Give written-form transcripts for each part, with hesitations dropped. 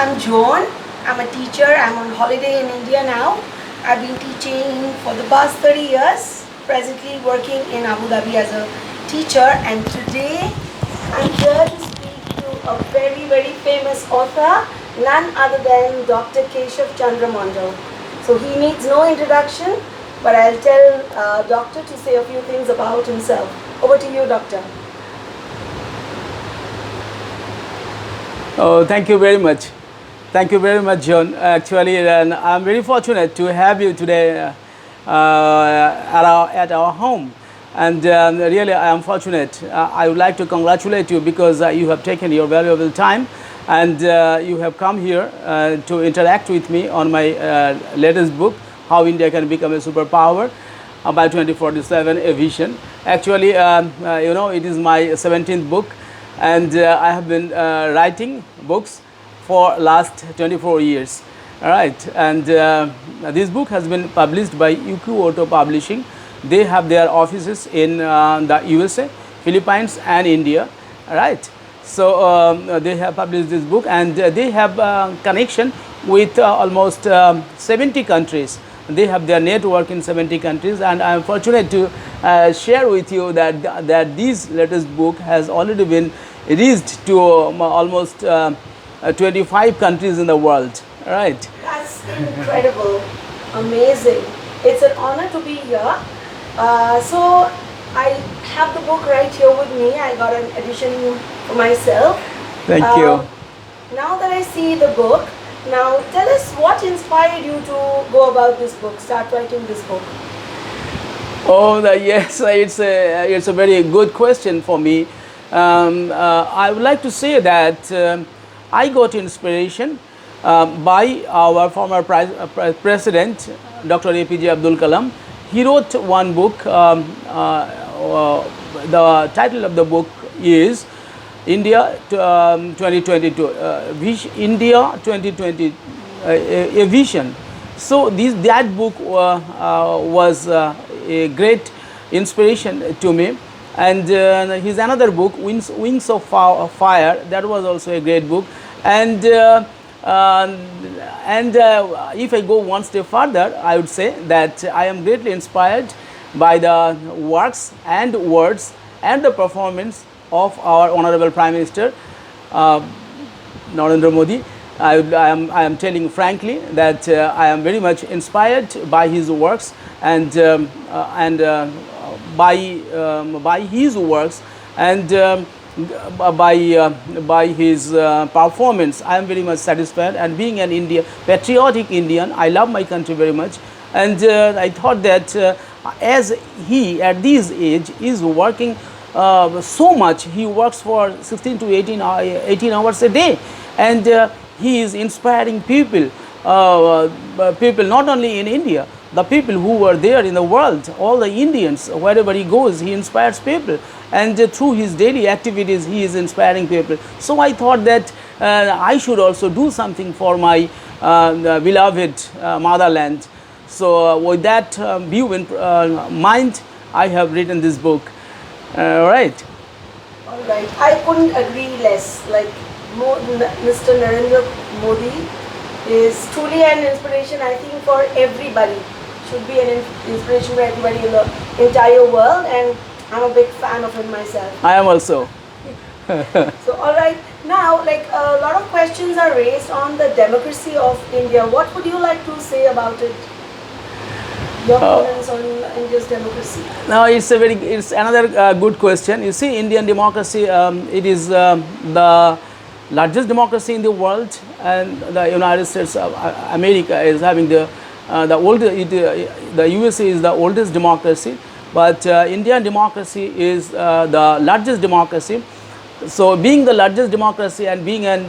I'm Joan. I'm a teacher. I'm on holiday in India now. I've been teaching for the past 30 years, presently working in Abu Dhabi as a teacher, and today I'm here to speak to a very, very famous author, none other than Dr. Keshab Chandra Mandal. So he needs no introduction, but I'll tell Doctor to say a few things about himself. Over to you, Doctor. Oh, thank you very much. Thank you very much, John. Actually, I'm very fortunate to have you today at our home. And really, I am fortunate. I would like to congratulate you because you have taken your valuable time and you have come here to interact with me on my latest book, How India Can Become a Superpower by 2047, A Vision. Actually, it is my 17th book. And I have been writing books for last 24 years. All right, and this book has been published by UQ Auto Publishing. They have their offices in the USA, Philippines, and India. All right, so they have published this book, and they have connection with almost 70 countries. They have their network in 70 countries, and I am fortunate to share with you that this latest book has already been reached to almost 25 countries in the world. Right? That's incredible, amazing. It's an honor to be here. So I have the book right here with me. I got an edition for myself. Thank you. Now that I see the book, now tell us what inspired you to go about this book, start writing this book. Oh, yes, it's a very good question for me. I would like to say that I got inspiration by our former president, Dr. APJ Abdul Kalam. He wrote one book. The title of the book is India 2022, India 2020, a vision. So that book was a great inspiration to me. And his another book, Wings of Fire, that was also a great book. And if I go one step further, I would say that I am greatly inspired by the works and words and the performance of our Honorable Prime Minister, Narendra Modi. I am telling frankly that I am very much inspired by his works and by his works and by his performance. I am very much satisfied, and being an patriotic Indian, I love my country very much, and I thought that as he at this age is working so much, he works for 16 to 18 hours a day, and he is inspiring people not only in India, the people who were there in the world, all the Indians, wherever he goes, he inspires people. And through his daily activities, he is inspiring people. So I thought that I should also do something for my beloved motherland. So with that view in mind, I have written this book. Right. All right. I couldn't agree less. Like Mr. Narendra Modi is truly an inspiration, I think, for everybody. Should be an inspiration for everybody in the entire world, and I'm a big fan of him myself. I am also. So, all right. Now, like a lot of questions are raised on the democracy of India. What would you like to say about it? Your comments on India's democracy? No, it's another good question. You see, Indian democracy, it is the largest democracy in the world, and the United States of America is having the USA is the oldest democracy, but Indian democracy is the largest democracy. So, being the largest democracy and being a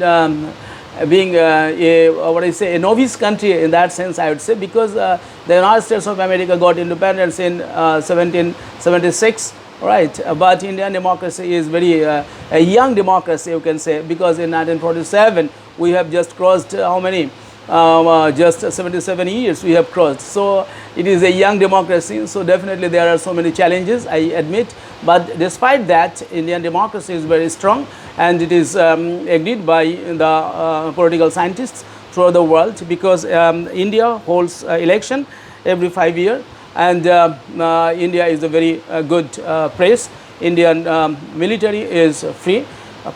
novice country in that sense, I would say, because the United States of America got independence in 1776. Right, but Indian democracy is very a young democracy, you can say, because in 1947 we have just crossed how many? Just 77 years we have crossed. So it is a young democracy. So definitely there are so many challenges, I admit. But despite that, Indian democracy is very strong, and it is agreed by the political scientists throughout the world, because India holds election every 5 years, and India is a very good place. Indian military is free,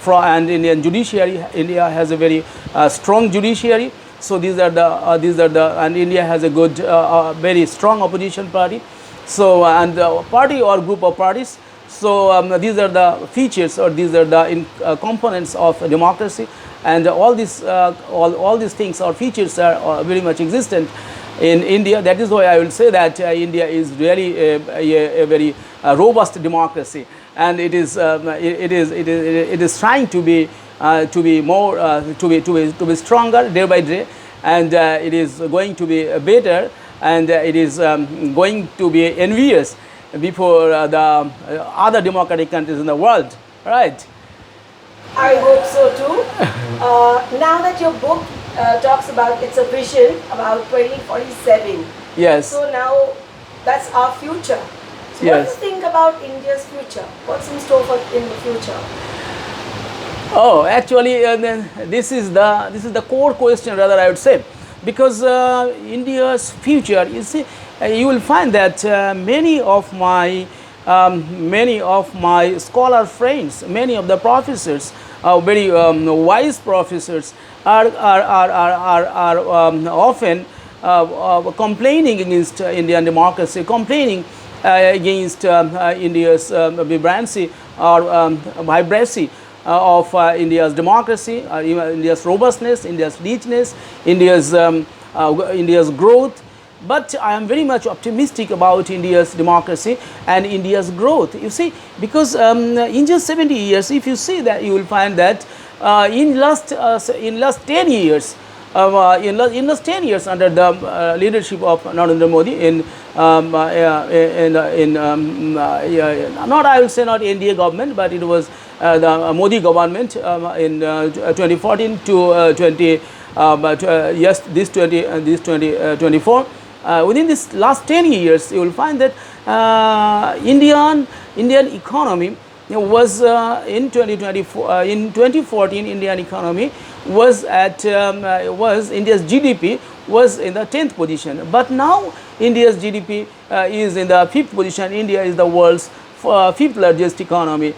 and Indian judiciary, India has a very strong judiciary. So these are the and India has a good very strong opposition party. So and party or group of parties. So these are the features, or these are the components of democracy, and all these things or features are very much existent in India. That is why I will say that India is really a very robust democracy, and it is trying to be more to be stronger day by day, and it is going to be better, and it is going to be envious before the other democratic countries in the world, right? I hope so too. Now that your book talks about, it's a vision about 2047. Yes. So now that's our future. So Yes. what do you think about India's future? What's in store for in the future? Oh, actually, then this is the core question, rather, I would say, because India's future, you see, you will find that many of my scholar friends, many of the professors, very wise professors, are often complaining against Indian democracy, complaining against India's vibrancy or vibrancy of India's democracy, India's robustness, India's richness, India's growth. But I am very much optimistic about India's democracy and India's growth. You see, because in just 70 years, if you see that, you will find that in last 10 years, in last 10 years under the leadership of Narendra Modi not, I will say, not India government, but it was the Modi government in 2014 to 2024. Within this last 10 years, you will find that Indian economy was in 2024 in 2014. Indian economy was at India's GDP was in the 10th position, but now India's GDP is in the 5th position. India is the world's 5th largest economy.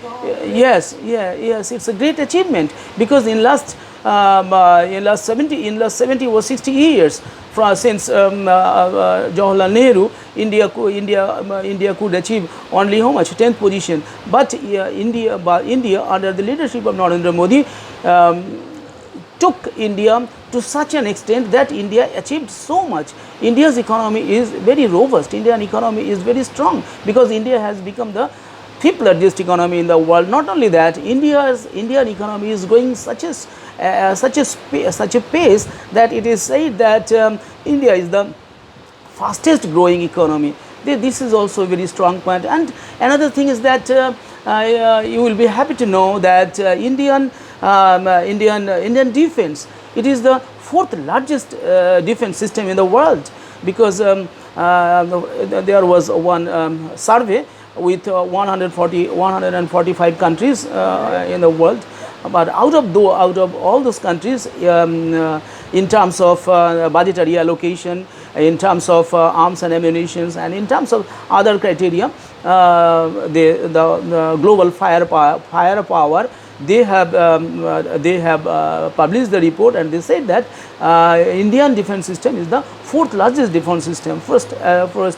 Yes, yes, it's a great achievement, because in last 70 or 60 years since Jawaharlal Nehru, India could achieve only how much, 10th position. But India under the leadership of Narendra Modi took India to such an extent that India achieved so much. India's economy is very robust. Indian economy is very strong, because India has become the 5th largest economy in the world. Not only that, Indian economy is growing such a pace that it is said that India is the fastest growing economy. This is also a very strong point. And another thing is that you will be happy to know that Indian defense, it is the 4th largest defense system in the world, because there was one survey with 145 countries in the world. But out of all those countries, in terms of budgetary allocation, in terms of arms and ammunition, and in terms of other criteria, the global firepower, they have published the report, and they said that Indian defense system is the 4th largest defense system. First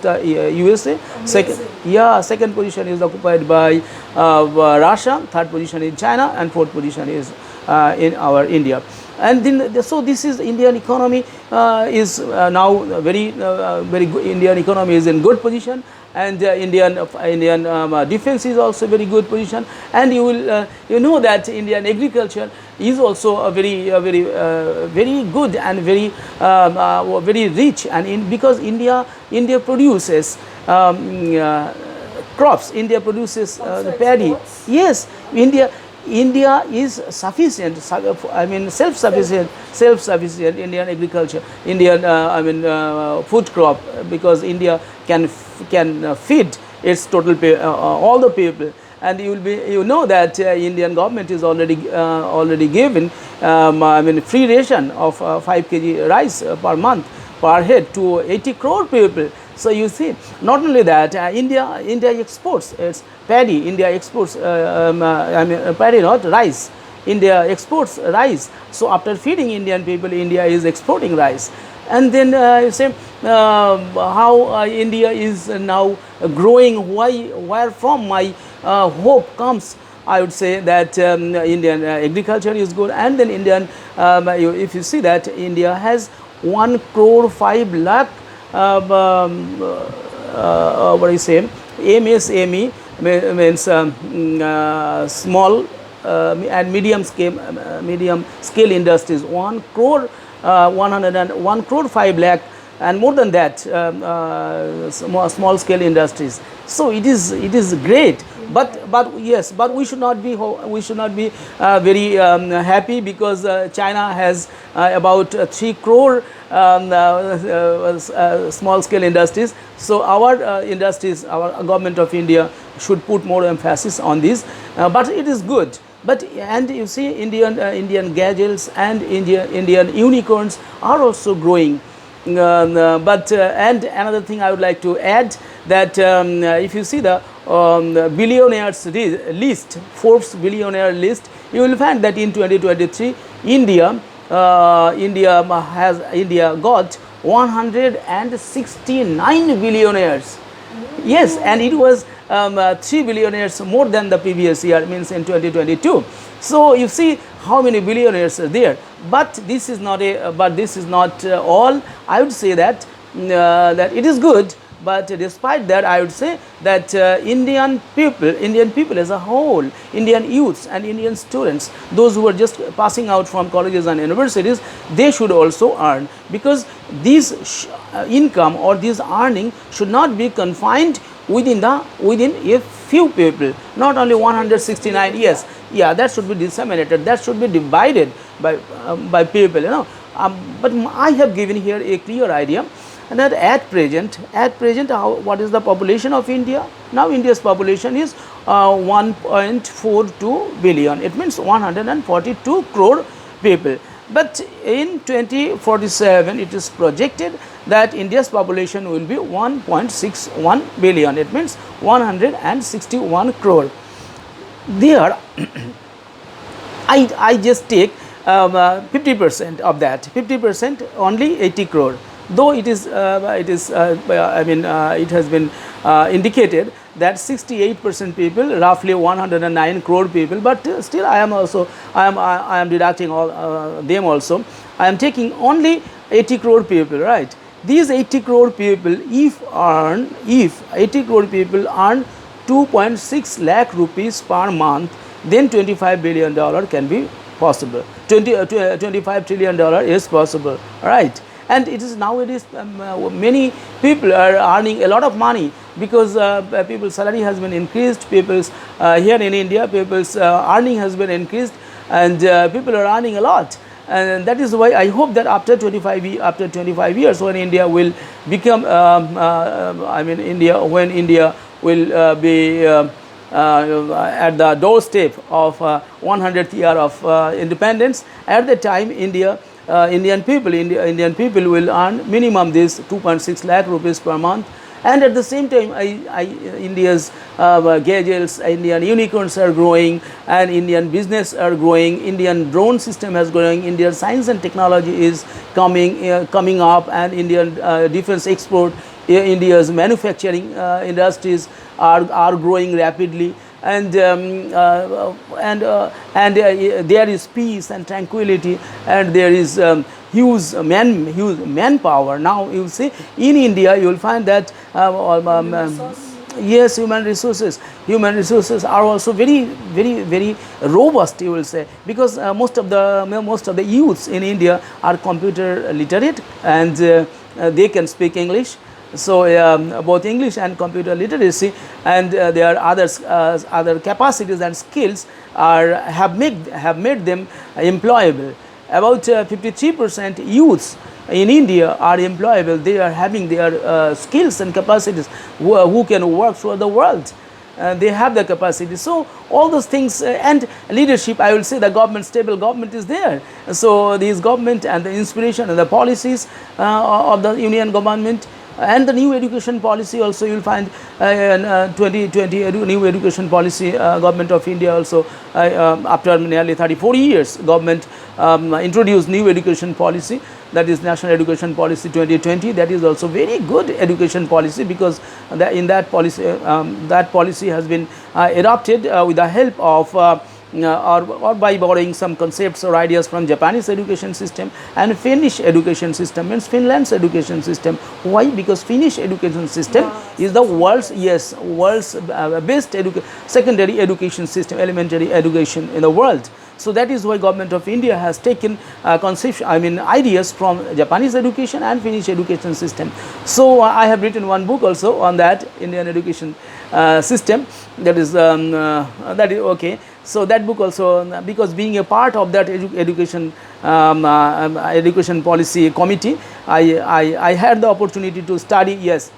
USA, second position is occupied by Russia, 3rd position is China, and 4th position is in our India. And then, so this is Indian economy is now very good. Indian economy is in good position, and Indian defense is also very good position. And you will you know that Indian agriculture is also a very good and very rich, and because India produces crops. India produces paddy. Yes, India is sufficient. I mean, self-sufficient. Indian agriculture, Indian food crop, because India can feed its total all the people, and you know that Indian government is already given free ration of 5 kg rice per month per head to 80 crore people. So you see, not only that, India exports its paddy. India exports paddy, not rice. India exports rice. So after feeding Indian people, India is exporting rice. And then you say how India is now growing. Where from my hope comes? I would say that Indian agriculture is good, and then Indian, if you see that India has 1 crore 5 lakh what do you say, MSME, means small and medium scale industries. 1 crore 1 crore 5 lakh, and more than that small scale industries. So it is great. But yes, but we should not be very happy, because China has about 3 crore small scale industries. So our industries, our government of India should put more emphasis on this. But it is good. But and you see, Indian gadgets and Indian unicorns are also growing. And another thing I would like to add, that if you see the billionaires list, Forbes billionaire list, you will find that in 2023 India got 169 billionaires. Yes, and it was 3 billionaires more than the previous year, means in 2022. So you see how many billionaires are there. But this is not all. I would say that that it is good. But despite that, I would say that Indian people as a whole, Indian youths and Indian students, those who are just passing out from colleges and universities, they should also earn, because this income or this earning should not be confined within a few people, not only 169. Yes, yeah, that should be disseminated, that should be divided by people, you know. But I have given here a clear idea. And that at present, what is the population of India? Now India's population is 1.42 billion. It means 142 crore people. But in 2047, it is projected that India's population will be 1.61 billion. It means 161 crore. There, I just take 50% of that. 50%, only 80 crore. Though it has been indicated that 68% people, roughly 109 crore people, but still I am deducting all them also. I am taking only 80 crore people, right? These 80 crore people, if 80 crore people earn 2.6 lakh rupees per month, then $25 billion can be possible. $25 trillion is possible, right? And it is nowadays many people are earning a lot of money, because people's salary has been increased. People's here in India, people's earning has been increased, and people are earning a lot. And that is why I hope that after 25 years, when India will become, when India will be at the doorstep of 100th year of independence, at the time Indian people will earn minimum this 2.6 lakh rupees per month. And at the same time, India's gadgets, Indian unicorns are growing, and Indian business are growing. Indian drone system is growing. Indian science and technology is coming up, and Indian defense export, India's manufacturing industries are growing rapidly. And there is peace and tranquility, and there is huge manpower. Now you see, in India you will find that yes, human resources are also very robust, you will say, because most of the youths in India are computer literate, and they can speak English. So both English and computer literacy, and their other capacities and skills have made them employable. About 53% youths in India are employable. They are having their skills and capacities who can work throughout the world. they have the capacity. So all those things and leadership, I will say the government, stable government is there. So this government and the inspiration and the policies of the union government and the new education policy also, you will find 2020 new education policy, government of India also after nearly 34 years government introduced new education policy, that is National Education Policy 2020. That is also very good education policy, because in that policy has been adopted with the help of or by borrowing some concepts or ideas from Japanese education system, and Finnish education system means Finland's education system. Why? Because Finnish education system is the world's best secondary education system, elementary education in the world. So that is why government of India has taken ideas from Japanese education and Finnish education system. So I have written one book also on that Indian education system. That is okay. So that book also, because being a part of that education policy committee, I had the opportunity to study. Yes,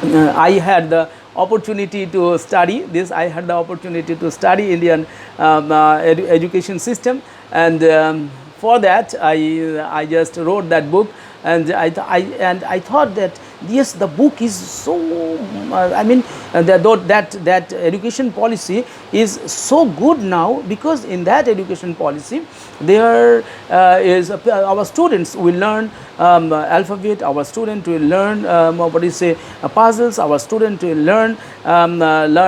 I had the opportunity to study this. I had the opportunity to study Indian education system, and for that I just wrote that book, and I thought that yes, the book is so that education policy is so good now, because in that education policy there is our students will learn alphabet, our student will learn puzzles, our student will learn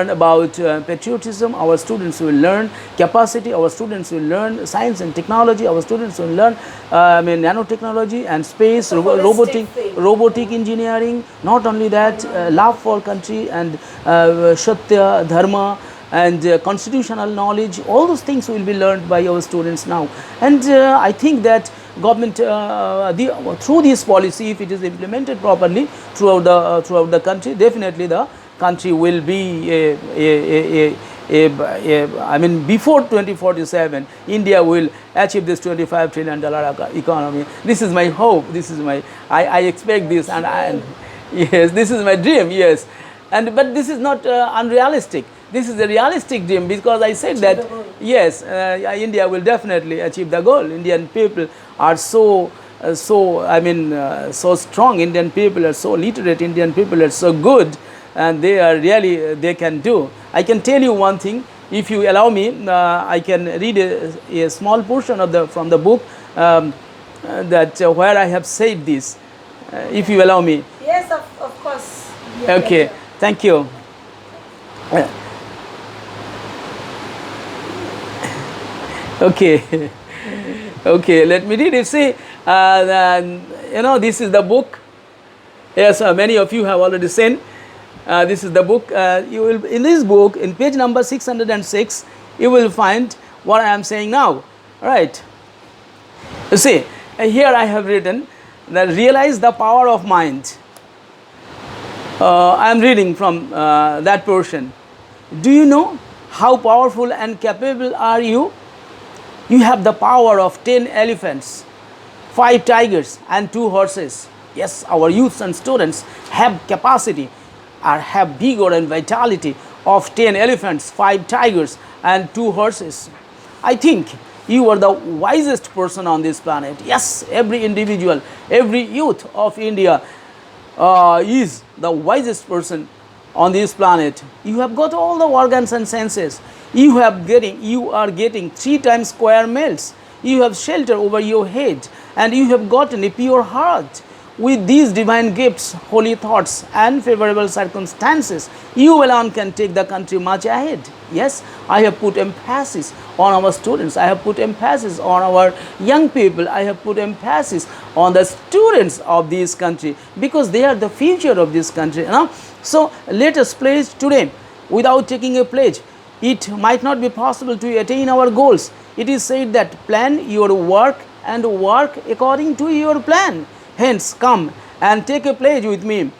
about patriotism, our students will learn capacity, our students will learn science and technology, our students will learn nanotechnology and space, robotic engineering. Not only that, love for country and Satya, Dharma and constitutional knowledge, all those things will be learned by our students now. And I think that government through this policy, if it is implemented properly throughout the country, definitely the country will be before 2047, India will achieve this $25 trillion economy. This is my hope. This is my, I expect this, and yes, this is my dream. Yes, but this is not unrealistic. This is a realistic dream, because I said that yes, India will definitely achieve the goal. Indian people are so strong. Indian people are so literate. Indian people are so good, and they are really, they can do. I can tell you one thing, if you allow me. I can read a small portion of from the book that where I have said this. If you allow me. Yes, of course. Okay, thank you. Okay, okay. Let me read it. See, this is the book. Yes, many of you have already seen. This is the book. You will, in this book, in page number 606, you will find what I am saying now. Right? You see, here I have written that realize the power of mind. I am reading from that portion. Do you know how powerful and capable are you? You have the power of 10 elephants, 5 tigers and 2 horses. Yes, our youths and students have capacity or have vigor and vitality of 10 elephants, 5 tigers and 2 horses. I think you are the wisest person on this planet. Yes, every individual, every youth of India is the wisest person on this planet. You have got all the organs and senses. You are getting 3 times square meals. You have shelter over your head, and you have gotten a pure heart. With these divine gifts, holy thoughts and favorable circumstances, you alone can take the country much ahead. Yes, I have put emphasis on our students. I have put emphasis on our young people. I have put emphasis on the students of this country, because they are the future of this country. So let us pledge today. Without taking a pledge, it might not be possible to attain our goals. It is said that plan your work and work according to your plan. Hence, come and take a pledge with me.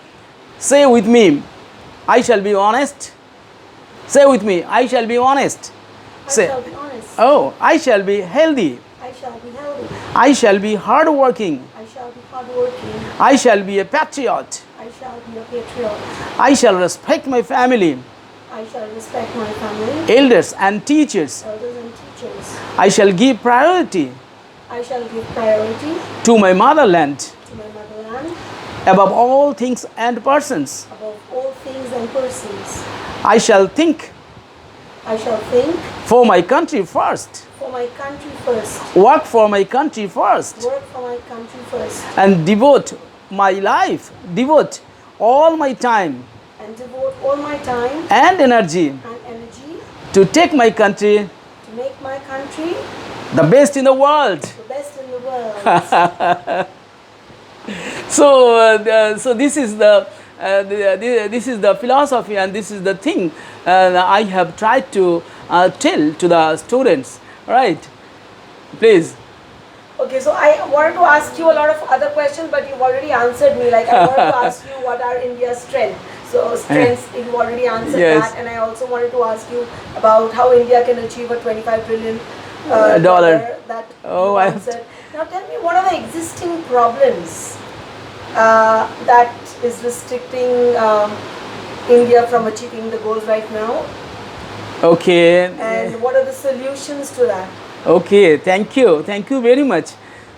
Say with me, I shall be honest. Say with me, I shall be honest. Say, I shall be honest. Oh, I shall be healthy. I shall be healthy. I shall be hardworking. I shall be hardworking. I shall be a patriot. I shall be a patriot. I shall respect my family. I shall respect my family, elders and teachers. elders and teachers. I shall give priority I shall give priority to my motherland to my motherland above all things and persons. above all things and persons. I shall think I shall think for my country first, for my country first, work for my country first, work for my country first, and devote my life, devote all my time and devote all my time and energy and energy to take my country to make my country the best in the world. the best in the world. So this is this is the philosophy, and this is the thing I have tried to tell to the students, right? Please. Okay, so I wanted to ask you a lot of other questions, but you've already answered me. Like, I wanted to ask you what are India's strengths. So strengths, you've already answered Yes. that, and I also wanted to ask you about how India can achieve a $25 trillion Dollar. That Oh, you I- answered. Now tell me, what are the existing problems that is restricting India from achieving the goals right now, Okay. and what are the solutions to that? Okay, thank you very much,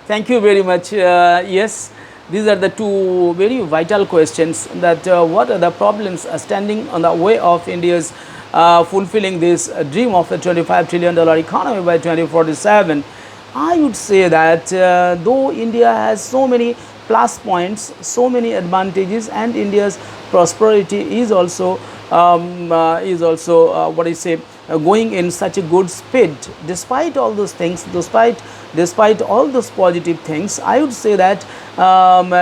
thank you very much. Yes, these are the two very vital questions, that what are the problems standing on the way of India's fulfilling this dream of a $25 trillion economy by 2047. I would say that though India has so many plus points, so many advantages, and India's prosperity is also what I say, going in such a good speed. Despite all those things, despite all those positive things, I would say that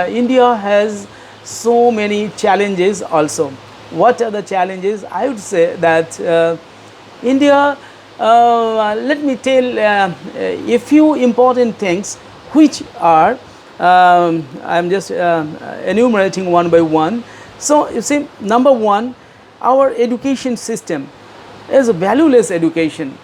India has so many challenges also. What are the challenges? I would say that India, let me tell a few important things which are, I am just enumerating one by one. So you see, number one, our education system is a valueless education.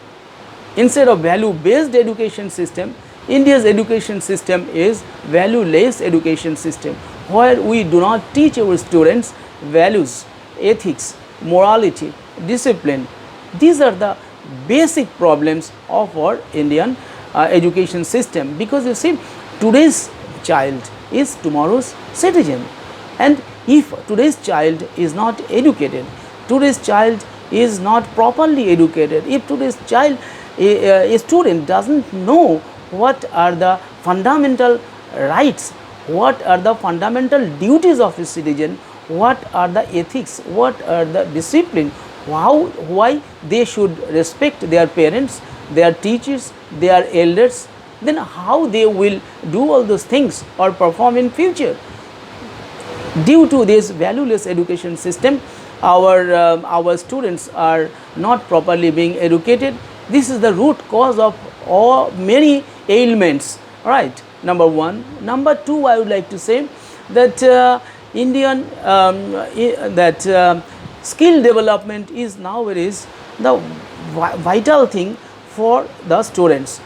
Instead of value-based education system, India's education system is valueless education system, where we do not teach our students values, ethics, morality, discipline. These are the basic problems of our Indian education system, because you see, today's child is tomorrow's citizen, and if today's child is not educated, today's child is not properly educated, if today's child, a student doesn't know what are the fundamental rights, what are the fundamental duties of a citizen, what are the ethics, what are the discipline, why they should respect their parents, their teachers, their elders, then how they will do all those things or perform in future. Due to this valueless education system, our students are not properly being educated. This is the root cause of all many ailments, right? Number one. Number two, I would like to say that skill development is nowadays the vital thing for the students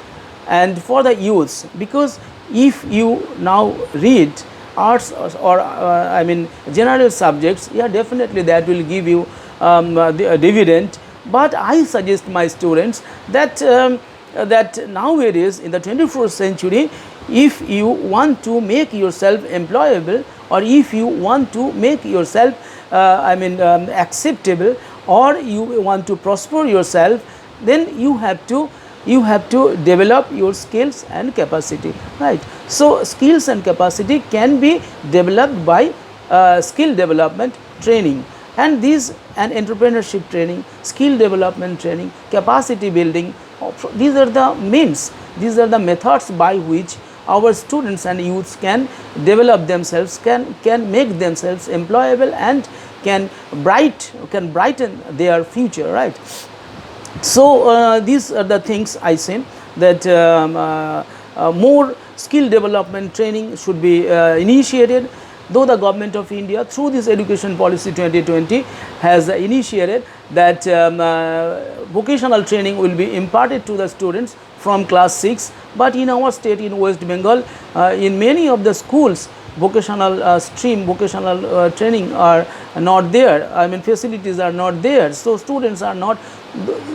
and for the youths, because if you now read arts or general subjects, yeah, definitely that will give you a dividend. But I suggest my students that that nowadays in the 21st century, if you want to make yourself employable, or if you want to make yourself acceptable, or you want to prosper yourself, then you have to develop your skills and capacity, right? So skills and capacity can be developed by skill development training, and entrepreneurship training, skill development training, capacity building, these are the means, these are the methods by which our students and youths can develop themselves, can make themselves employable, and can brighten their future, right? So these are the things I say, that more skill development training should be initiated, though the government of India through this education policy 2020 has initiated that vocational training will be imparted to the students from class 6, but in our state, in West Bengal, in many of the schools, vocational vocational training are not there. I mean, facilities are not there. So students are not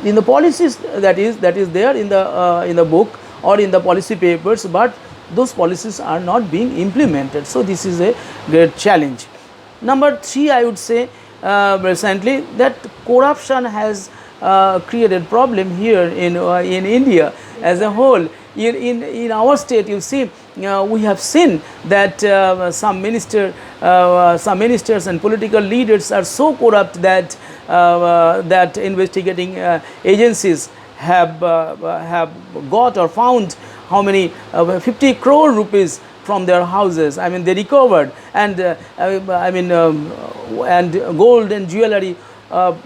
in the policies that is there in the book or in the policy papers, but those policies are not being implemented. So this is a great challenge. Number 3, I would say recently that corruption has created problem here in India as a whole. In our state, you see, we have seen that some ministers and political leaders are so corrupt that that investigating agencies have got or found how many 50 crore rupees from their houses. I mean, they recovered, and and gold and jewelry of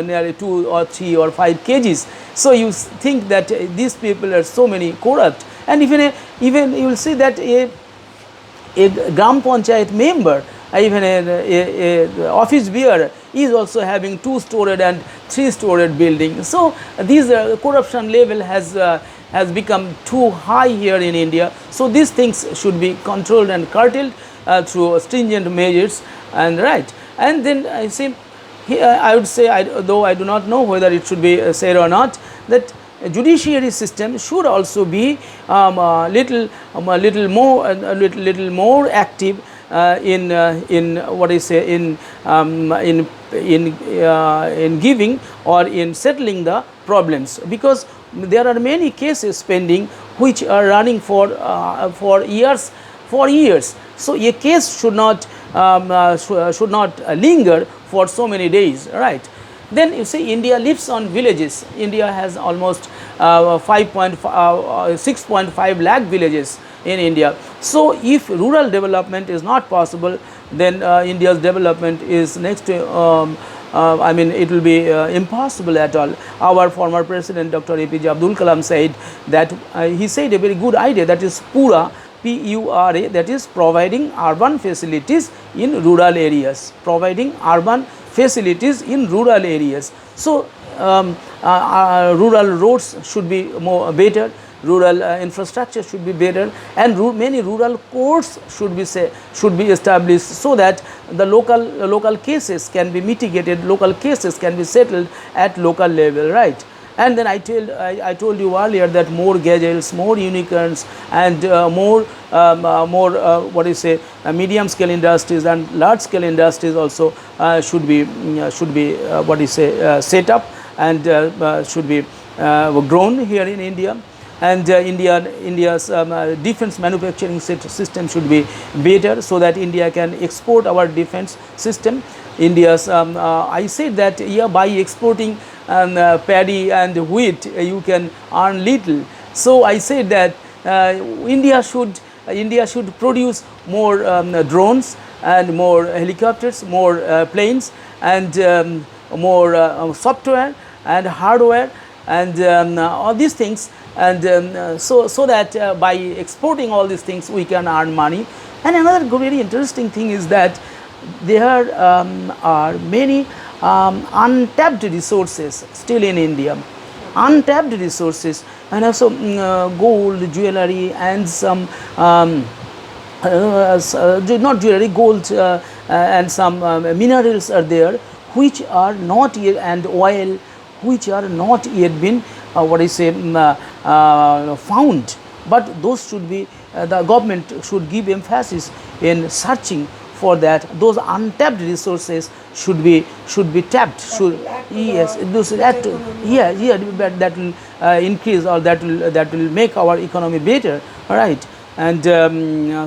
nearly 2 or 3 or 5 kgs. So you think that these people are so many corrupt, and even you will see that a Gram Panchayat member, even a office bearer is also having 2-storied and 3-storied building. So these corruption level has become too high here in India. So these things should be controlled and curtailed through stringent measures, and right. And then I see, I would say, though I do not know whether it should be said or not, that judiciary system should also be little more active in what I say in giving or in settling the problems, because there are many cases pending which are running for years. So a case should not linger for so many days, right? Then you see, India lives on villages. India has almost 6.5 lakh villages in India. So if rural development is not possible, then India's development is next to I mean, it will be impossible at all. Our former president, Dr. APJ Abdul Kalam, said that he said a very good idea, that is Pura, P-U-R-A, that is providing urban facilities in rural areas, providing urban facilities in rural areas. So rural roads should be better, rural infrastructure should be better, and many rural courts should be established, so that the local cases can be mitigated, local cases can be settled at local level, right? And then I told you earlier that more gazelles, more unicorns, and more what do you say, medium scale industries and large scale industries also should be what do you say, set up, and should be grown here in India. And India's defense manufacturing system should be better, so that India can export our defense system. India's I said that, yeah, by exporting paddy and wheat you can earn little. So I said that India should produce more drones and more helicopters, more planes, and more software and hardware, and all these things, and so that by exporting all these things we can earn money. And another very interesting thing is that there are many untapped resources still in India, untapped resources, and also gold, jewelry, and some not jewelry, gold and some minerals are there, which are not yet, and oil, which are not yet been what I say found, but those should be the government should give emphasis in searching for that. Those untapped resources should be tapped. Yes, that will increase, or that will make our economy better, right? And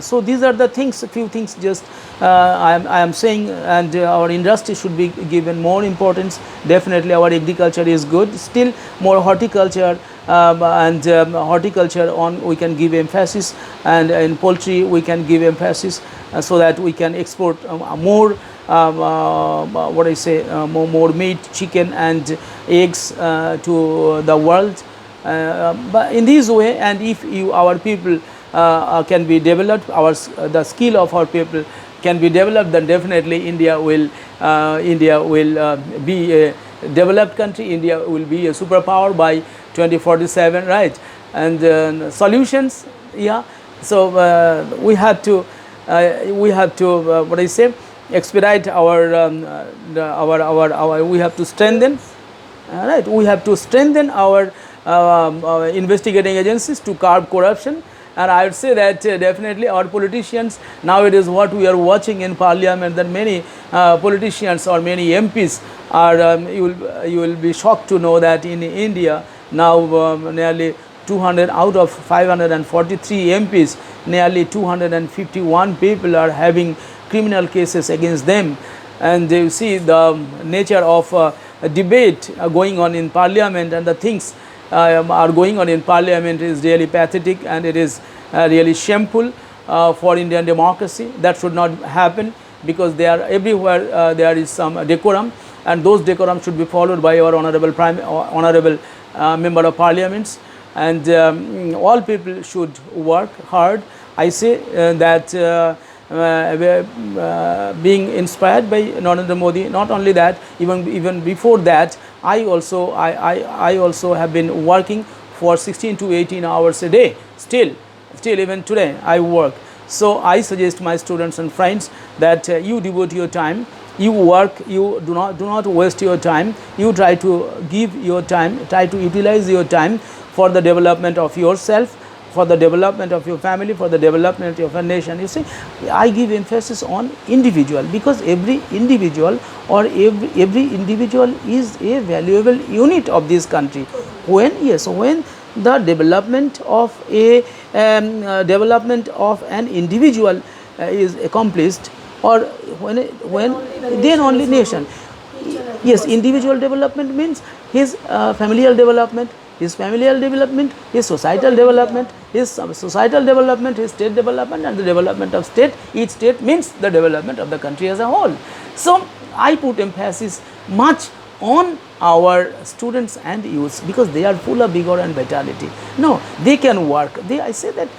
so these are the things, a few things just I am saying, and our industry should be given more importance. Definitely our agriculture is good, still more horticulture, and horticulture on we can give emphasis, and in poultry we can give emphasis, so that we can export more what I say more meat, chicken and eggs to the world. But in this way, and if our people can be developed, the skill of our people can be developed, then definitely India will be a developed country. India will be a superpower by 2047, right? And solutions, yeah. So we have to what I say, expedite our we have to strengthen, right? We have to strengthen our investigating agencies to curb corruption. And I would say that definitely our politicians, nowadays what we are watching in parliament, that many politicians or many MPs are, you will be shocked to know that in India now nearly 200 out of 543 MPs, nearly 251 people are having criminal cases against them. And you see the nature of debate going on in parliament, and the things are going on in parliament is really pathetic, and it is really shameful for Indian democracy. That should not happen, because they are everywhere there is some decorum, and those decorum should be followed by our honorable member of parliaments. And all people should work hard. I say that being inspired by Narendra Modi, not only that, even before that, I also have been working for 16 to 18 hours a day. Still even today I work. So I suggest my students and friends that you devote your time, you work, you do not waste your time. You try to give your time, try to utilize your time for the development of yourself, for the development of your family, for the development of a nation. You see, I give emphasis on individual, because every individual or every individual is a valuable unit of this country. When the development of an individual is accomplished, or then only nation. Yes, individual development means his familial development, his societal development, his societal development, his state development, and the development of state. Each state means the development of the country as a whole. So I put emphasis much on our students and youths, because they are full of vigor and vitality. No, they can work. I say that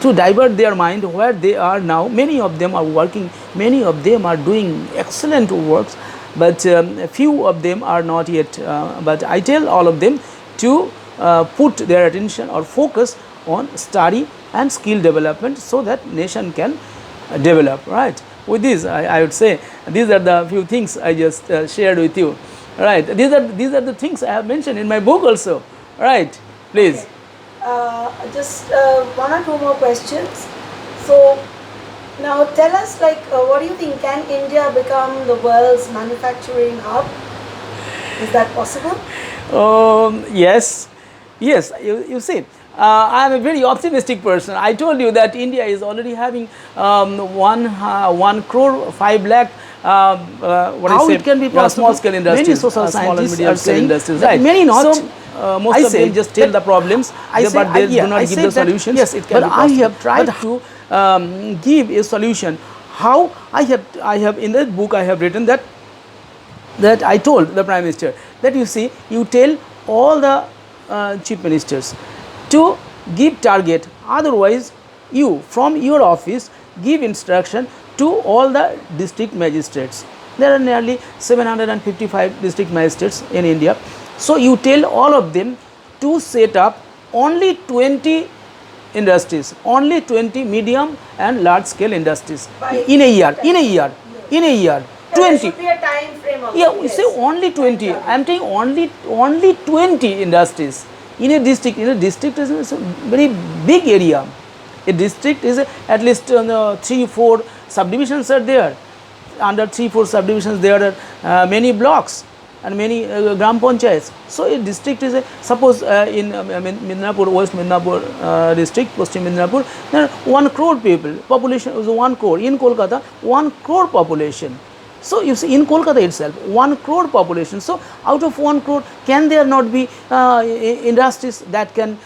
to divert their mind where they are now. Many of them are working, many of them are doing excellent works, but few of them are not yet. But I tell all of them to put their attention or focus on study and skill development, so that nation can develop, right? With this, I would say these are the few things I just shared with you, right? These are the things I have mentioned in my book also, right? Please. Okay. Just one or two more questions. So now tell us, like, what do you think? Can India become the world's manufacturing hub? Is that possible? Yes. You see, I am a very optimistic person. I told you that India is already having 1 crore 5 lakh. How it can be possible? Small scale industries, many social scientists are saying industries, right. Many not. So, most of them just tell the problems, but they do not give the solutions. Yes, it can. But I have tried to give a solution. How I have in that book I have written that I told the Prime Minister that, you see, you tell all the chief ministers to give target, otherwise you from your office give instruction to all the district magistrates. There are nearly 755 district magistrates in India. So you tell all of them to set up only 20 industries, only 20 medium and large scale industries in a year. 20. There should be a time frame of we say only 20. I am saying only 20 industries in a district. In a district is a very big area. A district is at least 3-4 subdivisions are there. Under 3-4 subdivisions there are many blocks and many gram panchayats. So a district is suppose in Midnapur, West Midnapur district, Paschim Midnapur, there are 1 crore people. Population is 1 crore. In Kolkata, 1 crore population. So you see, in Kolkata itself, 1 crore population. So out of 1 crore, can there not be industries that can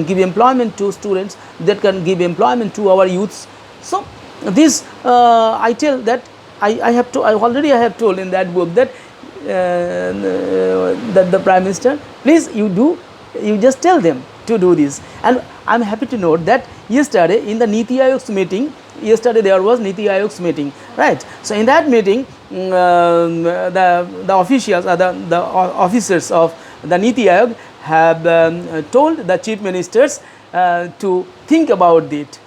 give employment to students, that can give employment to our youths? So this I tell that I have told in that book that that the Prime Minister, please you just tell them to do this. And I'm happy to note that yesterday in the Niti Ayog's meeting, yesterday there was Niti Ayog's meeting, right? So in that meeting, the officials, the officers of the Niti Ayog have told the chief ministers to think about it,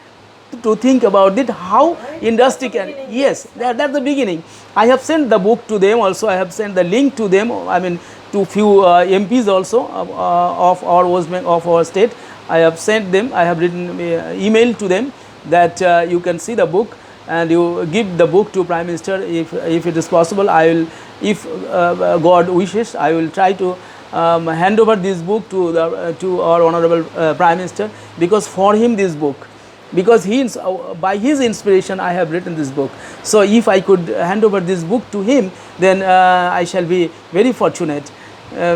how industry can, yes, that's the beginning. I have sent the book to them also, I have sent the link to them, I mean to few MPs also of our state. I have sent them, I have written email to them that you can see the book and you give the book to Prime Minister if it is possible. I will, if God wishes, I will try to hand over this book to our Honorable Prime Minister, because for him this book, because by his inspiration I have written this book. So if I could hand over this book to him, then I shall be very fortunate,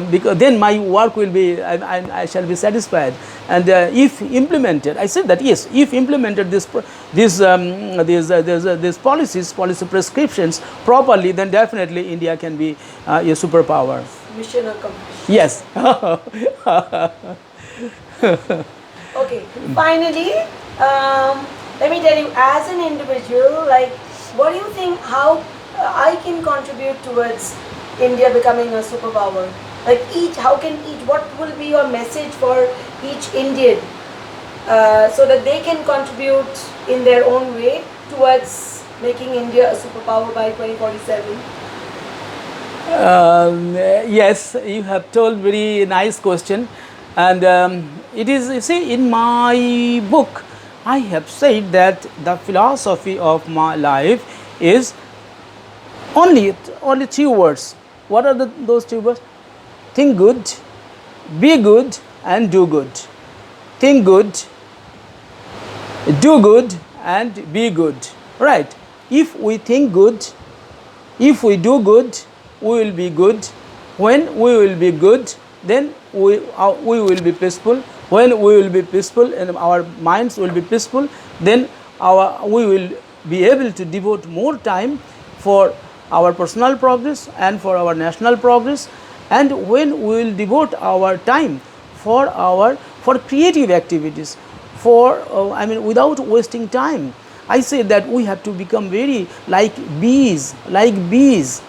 because then my work will be, I shall be satisfied. And if implemented, I said that yes, if implemented these policy prescriptions properly, then definitely India can be a superpower. Mission accomplished. Yes. Okay, finally, let me tell you, as an individual, like, what do you think, how I can contribute towards India becoming a superpower? Like what will be your message for each Indian so that they can contribute in their own way towards making India a superpower by 2047? Yes, you have told very nice question, and it is, you see, in my book I have said that the philosophy of my life is only 3 words. What are those 3 words? Think good, be good, and do good. Think good, do good, and be good. Right? If we think good, if we do good, we will be good. When we will be good, then we will be peaceful. When we will be peaceful and our minds will be peaceful, then we will be able to devote more time for our personal progress and for our national progress. And when we will devote our time for creative activities, without wasting time, I say that we have to become very like bees, like these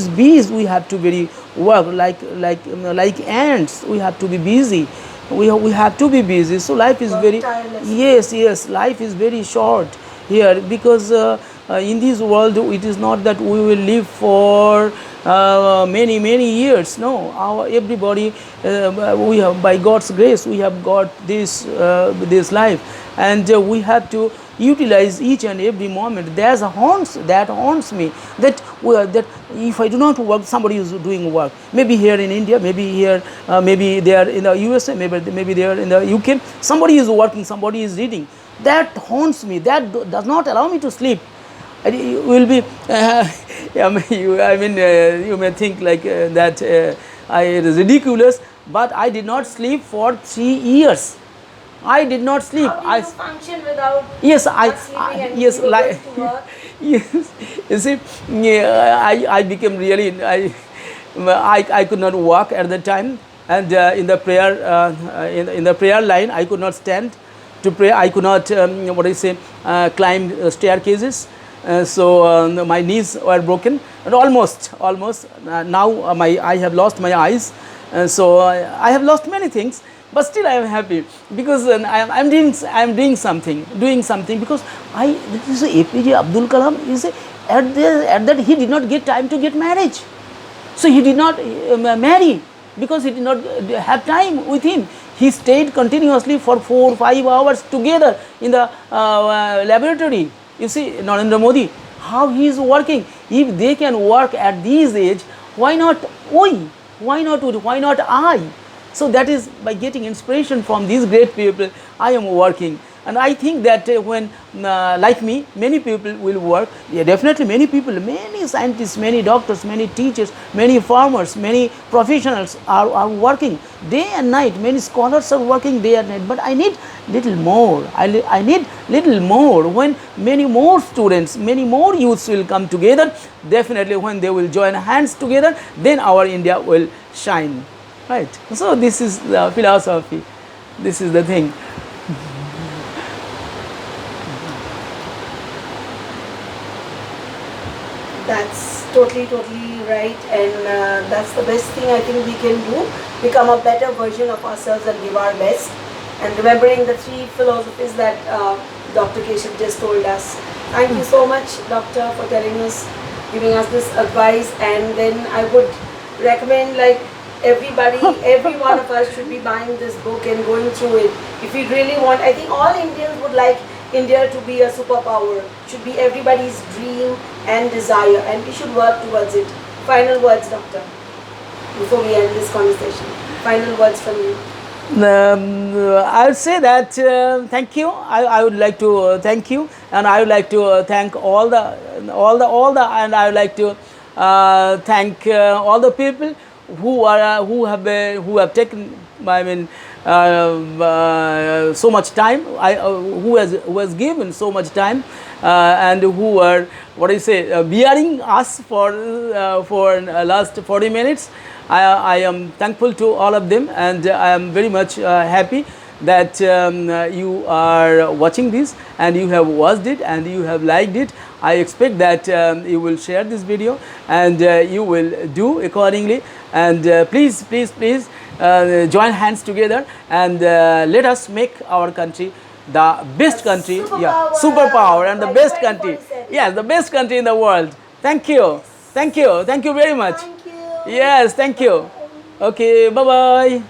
bees, we have to very work like ants. We have to be busy. We have to be busy. So life is very, yes, life is very short here, because in this world it is not that we will live for many years. No, everybody, we have, by God's grace, we have got this life, and we have to utilize each and every moment. That haunts me, that if I do not work, somebody is doing work. Maybe here in India, maybe here, maybe they are in the USA, maybe they are in the UK. Somebody is working, somebody is reading. That haunts me. That does not allow me to sleep. You will be, you may think like that it is ridiculous, but I did not sleep for 3 years. I did not sleep. How do you function without yes, not sleeping and yes, going to work? yes. You see, I became really, I could not walk at the time, and in the prayer line, I could not stand to pray. I could not climb staircases. So my knees were broken, and almost now I have lost my eyes. So I have lost many things, but still I am happy, because I am doing something, because this is APJ Abdul Kalam. At that he did not get time to get marriage, so he did not marry, because he did not have time with him. He stayed continuously for 4 or 5 hours together in the laboratory. You see, Narendra Modi, how he is working. If they can work at this age, why not we? Why not I? So that is by getting inspiration from these great people, I am working. And I think that when, like me, many people will work. Yeah, definitely many people, many scientists, many doctors, many teachers, many farmers, many professionals are working day and night. Many scholars are working day and night. But I need little more. I need little more. When many more students, many more youths will come together, definitely when they will join hands together, then our India will shine. right? So this is the philosophy. This is the thing. That's totally, totally right, and that's the best thing I think we can do. Become a better version of ourselves and give our best. And remembering the three philosophies that Dr. Keshab just told us. Thank you so much, Doctor, for telling us, giving us this advice. And then I would recommend, like, everybody, every one of us should be buying this book and going through it. If we really want, I think all Indians would like India to be a superpower. Should be everybody's dream and desire, and we should work towards it. Final words, Doctor, before we end this conversation. Final words from you. I would say that thank you. I would like to thank you, and I would like to thank all the, and I would like to thank all the people who have taken, I mean, so much time. Who has given so much time, and who are, what do you say, bearing us for last 40 minutes. I am thankful to all of them, and I am very much happy that you are watching this, and you have watched it, and you have liked it. I expect that you will share this video, and you will do accordingly. And please join hands together, and let us make our country the best country. Yeah, superpower, and the best country. Yes, the best country in the world. Thank you. Thank you very much. Thank you. Yes, thank you. Okay, bye bye.